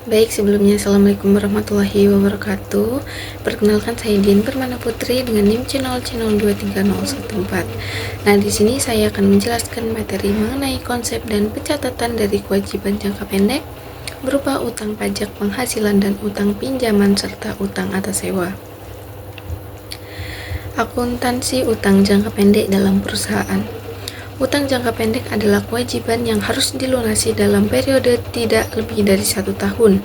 Baik, sebelumnya Assalamualaikum warahmatullahi wabarakatuh. Perkenalkan saya Dian Permana Putri dengan NIM channel 23014. Nah, di sini saya akan menjelaskan materi mengenai konsep dan pencatatan dari kewajiban jangka pendek berupa utang pajak penghasilan dan utang pinjaman serta utang atas sewa. Akuntansi utang jangka pendek dalam perusahaan. Utang jangka pendek adalah kewajiban yang harus dilunasi dalam periode tidak lebih dari 1 tahun.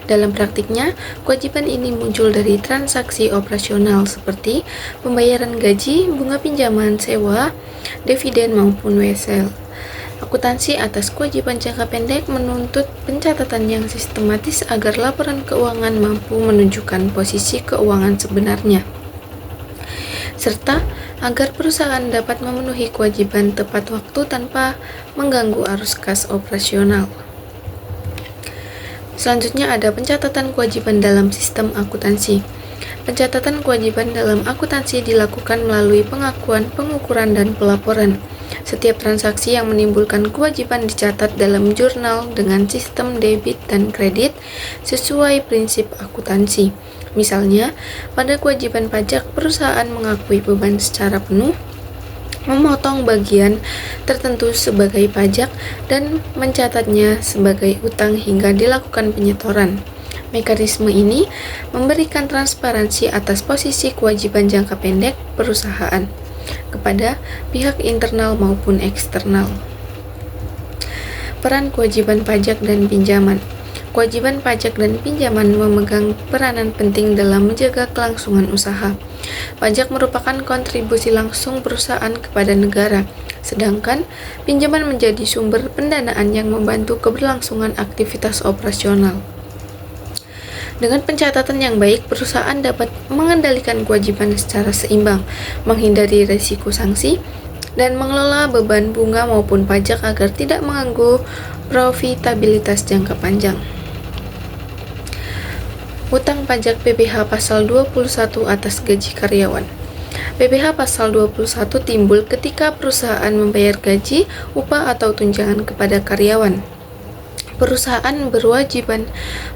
Dalam praktiknya, kewajiban ini muncul dari transaksi operasional seperti pembayaran gaji, bunga pinjaman, sewa, dividen maupun wesel. Akuntansi atas kewajiban jangka pendek menuntut pencatatan yang sistematis agar laporan keuangan mampu menunjukkan posisi keuangan sebenarnya, serta agar perusahaan dapat memenuhi kewajiban tepat waktu tanpa mengganggu arus kas operasional. Selanjutnya ada pencatatan kewajiban dalam sistem akuntansi. Pencatatan kewajiban dalam akuntansi dilakukan melalui pengakuan, pengukuran, dan pelaporan. Setiap transaksi yang menimbulkan kewajiban dicatat dalam jurnal dengan sistem debit dan kredit sesuai prinsip akuntansi. Misalnya, pada kewajiban pajak, perusahaan mengakui beban secara penuh, memotong bagian tertentu sebagai pajak, dan mencatatnya sebagai utang hingga dilakukan penyetoran. Mekanisme ini memberikan transparansi atas posisi kewajiban jangka pendek perusahaan kepada pihak internal maupun eksternal. Peran kewajiban pajak dan pinjaman. Kewajiban pajak dan pinjaman memegang peranan penting dalam menjaga kelangsungan usaha. Pajak merupakan kontribusi langsung perusahaan kepada negara, sedangkan pinjaman menjadi sumber pendanaan yang membantu keberlangsungan aktivitas operasional. Dengan pencatatan yang baik, perusahaan dapat mengendalikan kewajiban secara seimbang, menghindari risiko sanksi, dan mengelola beban bunga maupun pajak agar tidak mengganggu profitabilitas jangka panjang. Utang pajak PPh pasal 21 atas gaji karyawan. PPh pasal 21 timbul ketika perusahaan membayar gaji, upah atau tunjangan kepada karyawan. Perusahaan berwajiban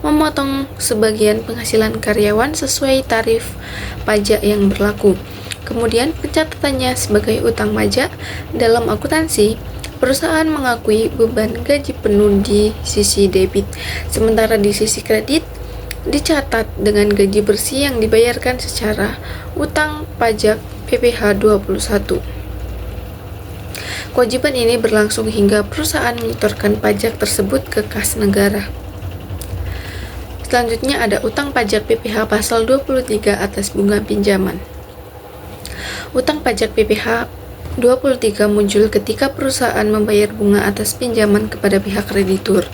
memotong sebagian penghasilan karyawan sesuai tarif pajak yang berlaku. Kemudian pencatatannya sebagai utang pajak. Dalam akuntansi, perusahaan mengakui beban gaji penuh di sisi debit, sementara di sisi kredit dicatat dengan gaji bersih yang dibayarkan secara utang pajak PPh 21. Kewajiban ini berlangsung hingga perusahaan menyetorkan pajak tersebut ke kas negara. Selanjutnya ada utang pajak PPh pasal 23 atas bunga pinjaman. Utang pajak PPh 23 muncul ketika perusahaan membayar bunga atas pinjaman kepada pihak kreditur.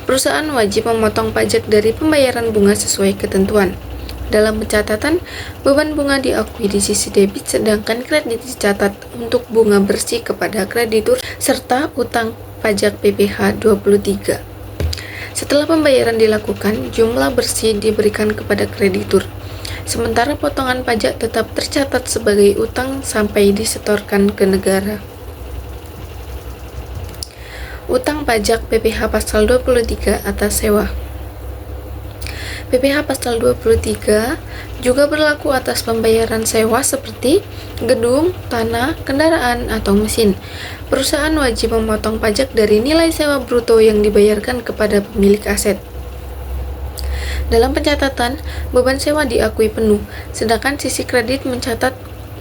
Perusahaan wajib memotong pajak dari pembayaran bunga sesuai ketentuan. Dalam pencatatan, beban bunga diakui di sisi debit, sedangkan kredit dicatat untuk bunga bersih kepada kreditur serta utang pajak PPh 23. Setelah pembayaran dilakukan, jumlah bersih diberikan kepada kreditur, sementara potongan pajak tetap tercatat sebagai utang sampai disetorkan ke negara. Utang pajak PPh pasal 23 atas sewa. PPh pasal 23 juga berlaku atas pembayaran sewa seperti gedung, tanah, kendaraan, atau mesin. Perusahaan wajib memotong pajak dari nilai sewa bruto yang dibayarkan kepada pemilik aset. Dalam pencatatan, beban sewa diakui penuh, sedangkan sisi kredit mencatat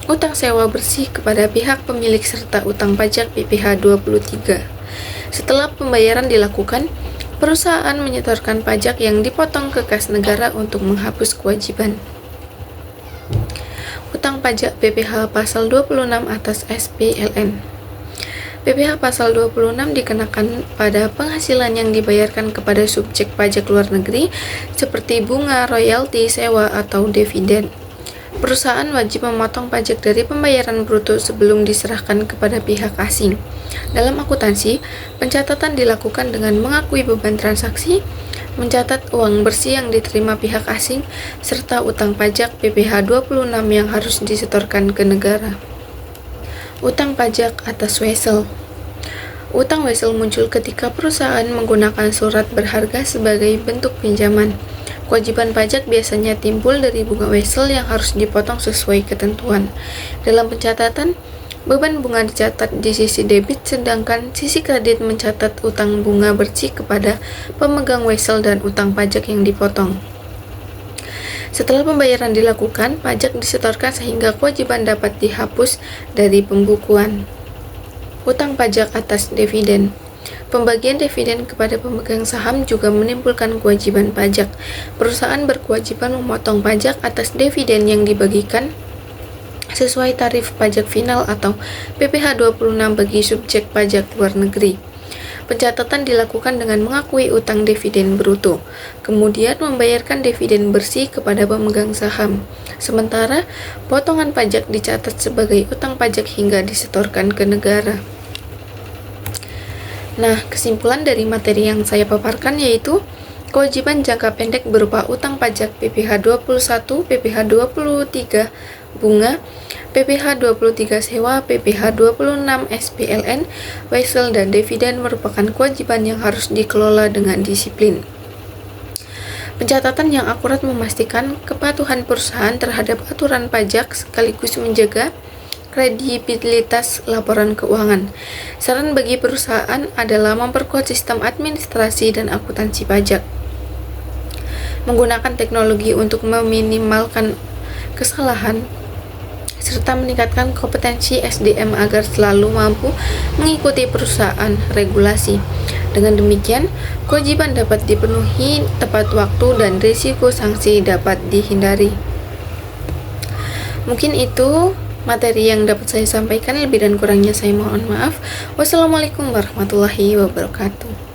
utang sewa bersih kepada pihak pemilik serta utang pajak PPh 23. Setelah pembayaran dilakukan, perusahaan menyetorkan pajak yang dipotong ke kas negara untuk menghapus kewajiban. Utang pajak PPh pasal 26 atas SPLN. PPh pasal 26 dikenakan pada penghasilan yang dibayarkan kepada subjek pajak luar negeri seperti bunga, royalti, sewa, atau dividen. Perusahaan wajib memotong pajak dari pembayaran bruto sebelum diserahkan kepada pihak asing. Dalam akuntansi, pencatatan dilakukan dengan mengakui beban transaksi, mencatat uang bersih yang diterima pihak asing, serta utang pajak PPh 26 yang harus disetorkan ke negara. Utang pajak atas wesel. Utang wesel muncul ketika perusahaan menggunakan surat berharga sebagai bentuk pinjaman. Kewajiban pajak biasanya timbul dari bunga wesel yang harus dipotong sesuai ketentuan. Dalam pencatatan, beban bunga dicatat di sisi debit, sedangkan sisi kredit mencatat utang bunga bersih kepada pemegang wesel dan utang pajak yang dipotong. Setelah pembayaran dilakukan, pajak disetorkan sehingga kewajiban dapat dihapus dari pembukuan. Utang pajak atas dividen. Pembagian dividen kepada pemegang saham juga menimbulkan kewajiban pajak. Perusahaan berkewajiban memotong pajak atas dividen yang dibagikan sesuai tarif pajak final atau PPh 26 bagi subjek pajak luar negeri. Pencatatan dilakukan dengan mengakui utang dividen bruto, kemudian membayarkan dividen bersih kepada pemegang saham. Sementara, potongan pajak dicatat sebagai utang pajak hingga disetorkan ke negara. Nah, kesimpulan dari materi yang saya paparkan yaitu kewajiban jangka pendek berupa utang pajak PPh 21, PPh 23 bunga, PPh 23 sewa, PPh 26 SPLN, wesel dan dividen merupakan kewajiban yang harus dikelola dengan disiplin. Pencatatan yang akurat memastikan kepatuhan perusahaan terhadap aturan pajak sekaligus menjaga kredibilitas laporan keuangan. Saran bagi perusahaan adalah memperkuat sistem administrasi dan akuntansi pajak, menggunakan teknologi untuk meminimalkan kesalahan, serta meningkatkan kompetensi SDM agar selalu mampu mengikuti perusahaan regulasi. Dengan demikian, kewajiban dapat dipenuhi tepat waktu dan risiko sanksi dapat dihindari. Mungkin itu materi yang dapat saya sampaikan, lebih dan kurangnya saya mohon maaf. Wassalamualaikum warahmatullahi wabarakatuh.